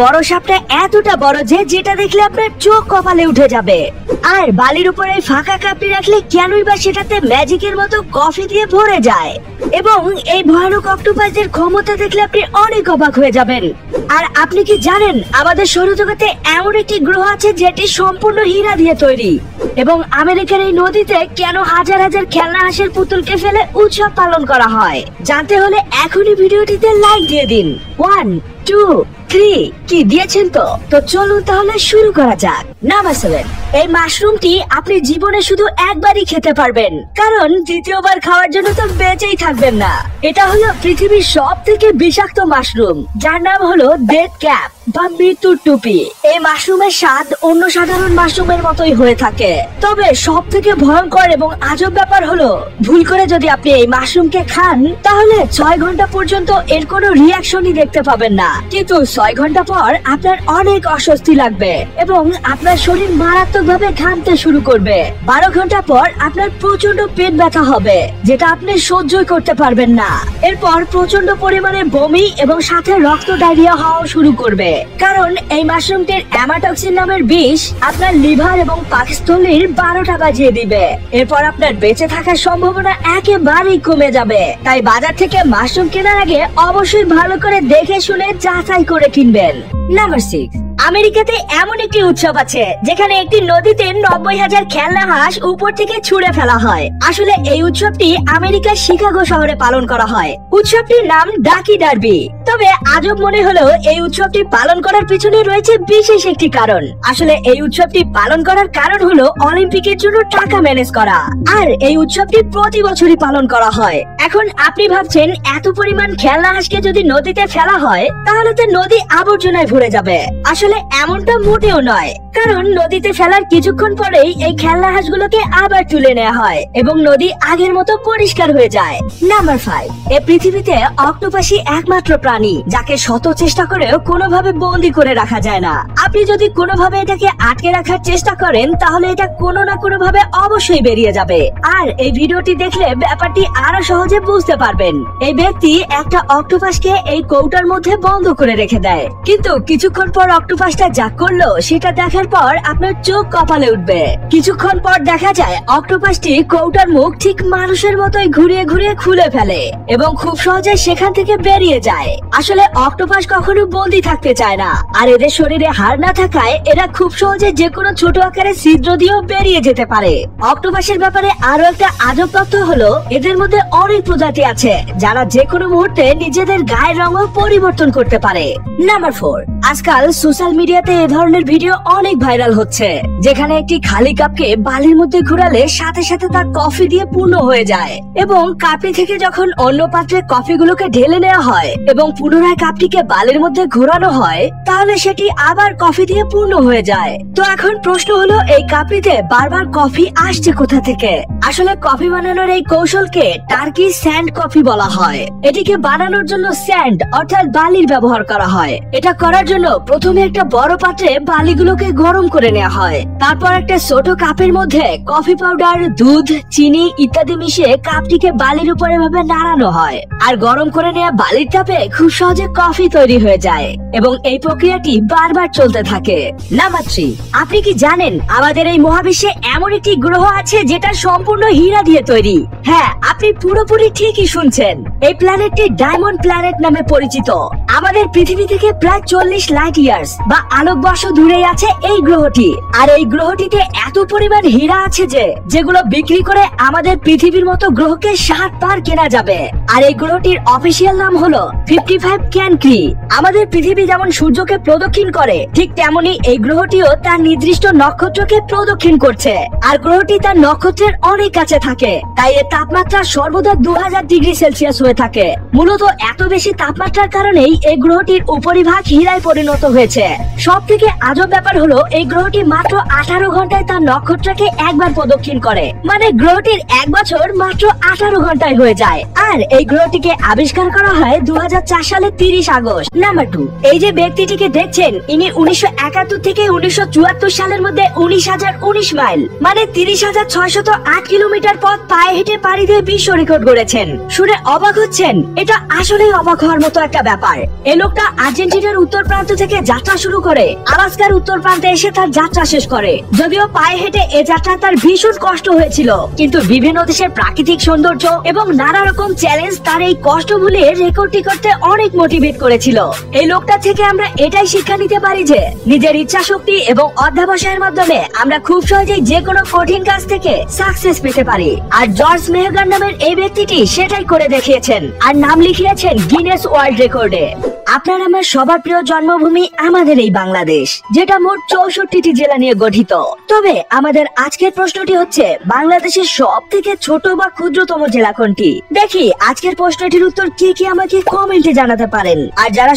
বড় সাপটা এতটা বড় যে যেটা দেখলে আপনার চোখ কপালে উঠে যাবে। আর বালির উপরে ফাঁকা কাপটি রাখলে কেনই বা সেটাতে ম্যাজিকের মতো কফি দিয়ে ভরে যায়। এবং এই ভয়ানক অক্টোপাসের ক্ষমতা দেখলে আপনি অনেক অবাক হয়ে যাবেন। আর আপনি কি জানেন আমাদের সৌরজগতে এমন একটি গ্রহ আছে যেটি সম্পূর্ণ হীরা দিয়ে তৈরি। এবং আমেরিকার এই নদীতে কেন হাজার হাজার খেলনা হাঁসের পুতুলকে ফেলে উৎসব পালন করা হয় জানতে হলে এখনই ভিডিওটিতে লাইক দিয়ে দিন। 1 2 3 কি দিয়েছেন তো চলুন তাহলে শুরু করা যাক। নাম্বার 7, এই মাশরুমটি আপনি জীবনে শুধু একবারই খেতে পারবেন, কারণ দ্বিতীয়বার খাওয়ার জন্য তো বেঁচেই থাকবেন না। এটা হলো পৃথিবীর সবথেকে বিষাক্ত মাশরুম, যার নাম হলো ডেথ ক্যাপ বা মৃত্যুর টুপি। এই মাশরুমের স্বাদ অন্য সাধারণ মাশরুমের মতোই হয়ে থাকে, তবে সব থেকে ভয়ঙ্কর এবং আজব ব্যাপার হলো ভুল করে যদি আপনি এই মাশরুমকে খান তাহলে 6 ঘন্টা পর্যন্ত এর কোনো রিয়াকশনই দেখতে পাবেন না, কিন্তু 6 ঘন্টা পর আপনার অনেক অস্বস্তি লাগবে এবং আপনার শরীর মারাত্মকভাবে ঘামতে শুরু করবে। 12 ঘন্টা পর আপনার প্রচন্ড পেট ব্যথা হবে, যেটা আপনি সহ্যই করতে পারবেন না। এরপর প্রচন্ড পরিমাণে বমি এবং সাথে রক্ত ডায়রিয়া হওয়া শুরু করবে, কারণ এই মাশরুমটির অ্যামাটক্সিন নামের বিষ আপনার লিভার এবং পাকস্থলীর 12টা বাজিয়ে দিবে। এরপর আপনার বেঁচে থাকার সম্ভাবনা একেবারেই কমে যাবে। তাই বাজার থেকে মাশরুম কেনার আগে অবশ্যই ভালো করে দেখে শুনে যাচাই করে কিনবেন। নাম্বার 6, আমেরিকাতে এমন একটি উৎসব আছে যেখানে একটি নদীতে 90,000 খেলনা হাঁস উপর থেকে ছুঁড়ে ফেলা হয়। আসলে এই উৎসবটি আমেরিকার শিকাগো শহরে পালন করা হয়। উৎসবটির নাম ডাকি ডার্বি। তবে আজব মনে হলেও এই উৎসবটি পালন করার পিছনে রয়েছে বিশেষ একটি কারণ। আসলে এই উৎসবটি পালন করার কারণ হলো অলিম্পিকের জন্য টাকা ম্যানেজ করা। আর এই উৎসবটি প্রতি বছরই পালন করা হয়। এখন আপনি ভাবছেন এত পরিমাণ খেলনা হাঁসকে যদি নদীতে ফেলা হয় তাহলে তো নদী আবর্জনায় ভরে যাবে। আসলে এমনটা মোটেও নয়, কারণ নদীতে ফেলার কিছুক্ষণ পরেই এই খেলনা হাঁসগুলোকে আবার তুলে নেওয়া হয় এবং নদী আগের মতো পরিষ্কার হয়ে যায়। নাম্বার 5, এই পৃথিবীতে অক্টোপাসই একমাত্র প্রাণী যাকে শত চেষ্টা করেও কোনোভাবে বন্দি করে রাখা যায় না। আপনি যদি কোনোভাবে এটাকে আটকে রাখার চেষ্টা করেন তাহলে এটা কোনো না কোনো ভাবে অবশ্যই বেরিয়ে যাবে। আর এই ভিডিওটি দেখলে ব্যাপারটি আরো সহজে বুঝতে পারবেন। এই ব্যক্তি একটা অক্টোপাসকে এই কৌটার মধ্যে বন্ধ করে রেখে দেয়, কিন্তু কিছুক্ষণ পর অক্টোপাসটা যা করলো সেটা দেখার পর আপনার চোখ কপালে উঠবে। কিছুক্ষণ পর দেখা যায় অক্টোপাসটি কৌটার মুখ ঠিক মানুষের মতোই ঘুরিয়ে ঘুরিয়ে খুলে ফেলে এবং খুব সহজে সেখান থেকে বেরিয়ে যায়। আসলে অক্টোপাস কখনো বন্দি থাকতে চায় না, আর এদের শরীরে হাড় না থাকায় এরা খুব সহজে যে কোনো ছোট আকারের ছিদ্র দিয়েও বেরিয়ে যেতে পারে। অক্টোপাসের ব্যাপারে আরো একটা আজব তথ্য হলো এদের মধ্যে অনেক প্রজাতি আছে যারা যে কোনো মুহূর্তে নিজেদের গায়ের রঙও পরিবর্তন করতে পারে। নাম্বার 4, আজকাল সোশ্যাল মিডিয়াতে এ ধরনের ভিডিও অনেক ভাইরাল হচ্ছে, যেখানে একটি খালি কাপকে বালির মধ্যে ঘোরালে সাথে সাথে তা কফি দিয়ে পূর্ণ হয়ে যায় এবং কাপটি থেকে যখন অন্য পাত্রে কফিগুলোকে ঢেলে নেওয়া হয় এবং পুনরায় কাপটিকে বালির মধ্যে ঘোরানো হয় তাহলে সেটি আবার কফি দিয়ে পূর্ণ হয়ে যায়। তো এখন প্রশ্ন হলো এই কাপটিতে বারবার কফি আসছে কোথা থেকে? আসলে কফি বানানোর এই কৌশলকে টার্কি স্যান্ড কফি বলা হয়। এটিকে বানানোর জন্য স্যান্ড অর্থাৎ বালির ব্যবহার করা হয়। এটা করার জন্য প্রথমে একটা বড় পাত্রে বালিগুলোকে গরম করে নেওয়া হয়, তারপর একটা ছোট কাপের মধ্যে কফি পাউডার, দুধ, চিনি ইত্যাদি মিশিয়ে কাপটিকে বালির উপরে ভাবে নাড়ানো হয়। আর গরম করে নেওয়া বালির তাপে খুব সহজে কফি তৈরি হয়ে যায় এবং এই প্রক্রিয়াটি বারবার চলতে থাকে। নাম্বার 3, আপনি কি জানেন আমাদের এই মহাবিশ্বে এমন একটি গ্রহ আছে যেটা সম্পূর্ণ হীরা দিয়ে তৈরি? হ্যাঁ, আপনি পুরোপুরি ঠিকই শুনছেন। এই প্ল্যানেটটি ডায়মন্ড প্ল্যানেট নামে পরিচিত। আমাদের পৃথিবী থেকে প্রায় 40 লাইট ইয়ার্স বা আলোকবর্ষ দূরে আছে এই গ্রহটি। আর এই গ্রহটিতে এত পরিমাণ হীরা আছে যেগুলো বিক্রি করে আমাদের পৃথিবীর মতো গ্রহকে 7 বার কেনা যাবে। আর এই গ্রহটির অফিসিয়াল নাম হলো 55 ক্যানক্রি। আমাদের পৃথিবী যেমন সূর্যকে প্রদক্ষিণ করে ঠিক তেমনি এই গ্রহটিও তার নির্দিষ্ট নক্ষত্রকে প্রদক্ষিণ করছে। আর গ্রহটি তার নক্ষত্রের অনেক কাছে থাকে, তাই এর তাপমাত্রা সর্বদা 2000 ডিগ্রি সেলসিয়াস হয়ে থাকে। মূলত এত বেশি তাপমাত্রার কারণেই এই গ্রহটির উপরিভাগ হীরায় পরিণত হয়েছে। সব থেকে আজব ব্যাপার হলো এই গ্রহটি মাত্র 18 ঘন্টায় তার নক্ষত্রকে একবার প্রদক্ষিণ করে, মানে গ্রহটির 1 বছর মাত্র 18 ঘন্টায় হয়ে যায়। আর এই গ্রহটিকে আবিষ্কার করা হয় 2004 সালের 30 আগস্ট। নাম্বার 2, এই যে ব্যক্তিটিকে দেখছেন ইনি 1971 থেকে 1974 সালের মধ্যে 19,019 মাইল মানে 30,608 কিলোমিটার পথ পায়ে হেঁটে পাড়ি দিয়ে বিশ্ব রেকর্ড গড়েছেন। শুনে অবাক হচ্ছেন? এটা আসলেই অবাক হওয়ার মতো একটা ব্যাপার। এই লোকটা আর্জেন্টিনার উত্তর প্রান্ত থেকে যাত্রা শুরু করে আলাস্কার উত্তর প্রান্তে এসে তার যাত্রা শেষ করে। যদিও পায়ে হেঁটে এ যাত্রা তার ভীষণ কষ্ট হয়েছিল, কিন্তু বিভিন্ন দেশের প্রাকৃতিক সৌন্দর্য এবং নানা রকম চ্যালেঞ্জ তার এই কষ্ট ভুলিয়ে রেকর্ডটি করতে অনেক মোটিভেট করেছিল। এই লোকটা থেকে আমরা এটাই শিক্ষা নিতে পারি যে নিজের ইচ্ছা শক্তি এবং অধ্যবসায়ের মাধ্যমে আমরা খুব সহজেই যে কোনো কঠিন কাজ থেকে সাকসেস পেতে পারি। আর জর্জ মেহগান নামের এই ব্যক্তিটি সেটাই করে দেখিয়েছেন আর নাম লিখিয়েছেন গিনেস ওয়ার্ল্ড রেকর্ডে। আপনার আমার সবার প্রিয় জন্মভূমি আমাদের এই বাংলাদেশ, যেটা মোট 64টি জেলা নিয়ে গঠিত। তবে আমাদের আজকের প্রশ্নটি হচ্ছে বাংলাদেশের সব থেকে ছোট বা ক্ষুদ্রতম জেলা কোনটি? দেখি আজকের প্রশ্নটির উত্তর কে কে আমাকে কমেন্টে জানাতে পারেন। আর যারা